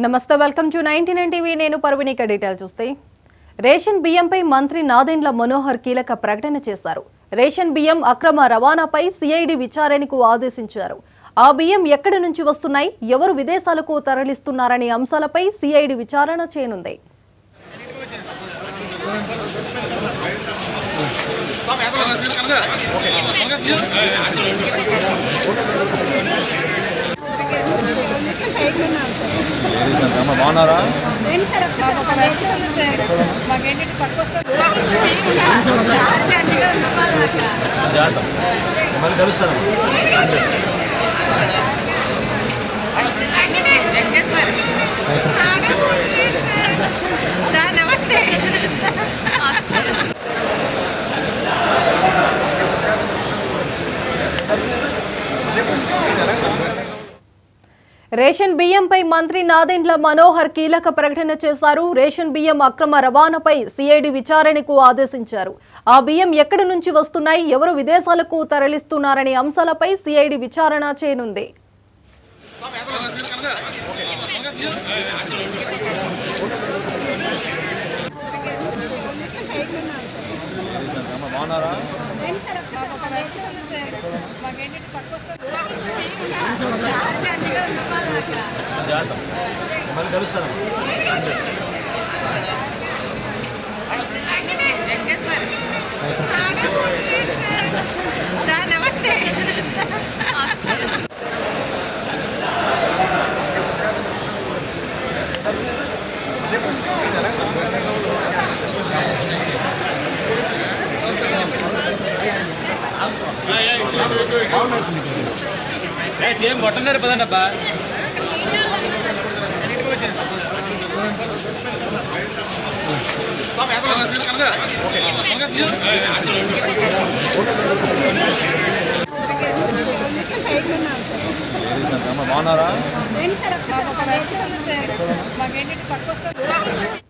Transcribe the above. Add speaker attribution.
Speaker 1: నమస్తే welcome to 99 TV నేను పర్వని detail చూస్తే రేషన్ బియ్యంపై మంత్రి నాదెండ్ల మనోహర్ కీలక ప్రకటన చేశారు. రేషన్ బియ్యం అక్రమ రవాణాపై సిఐడి విచారణకు ఆదేశించారు. ఆ బియ్యం ఎక్కడి నుంచి వస్తున్నాయి, ఎవరు విదేశాలకు తరలిస్తున్నారనే అంశాలపై సిఐడి విచారణ చేయనుంది.
Speaker 2: బాగున్నారా? మళ్ళీ కలుస్తాను.
Speaker 3: సార్ నమస్తే.
Speaker 1: రేషన్ బియ్యంపై మంత్రి నాదెండ్ల మనోహర్ కీలక ప్రకటన చేశారు. రేషన్ బియ్యం అక్రమ రవాణాపై సిఐడి విచారణకు ఆదేశించారు. ఆ బియ్యం ఎక్కడి నుంచి వస్తున్నాయి, ఎవరు విదేశాలకు తరలిస్తున్నారనే అంశాలపై సిఐడి విచారణ చేయనుంది.
Speaker 2: బాగున్నారా? మళ్ళీ కలుస్తాను.
Speaker 3: సార్ నమస్తే.
Speaker 4: ఏం కొట్టండి పదండబ్బా.
Speaker 2: బాగున్నారా?
Speaker 3: మాకేంటి పట్టుకొస్తారు.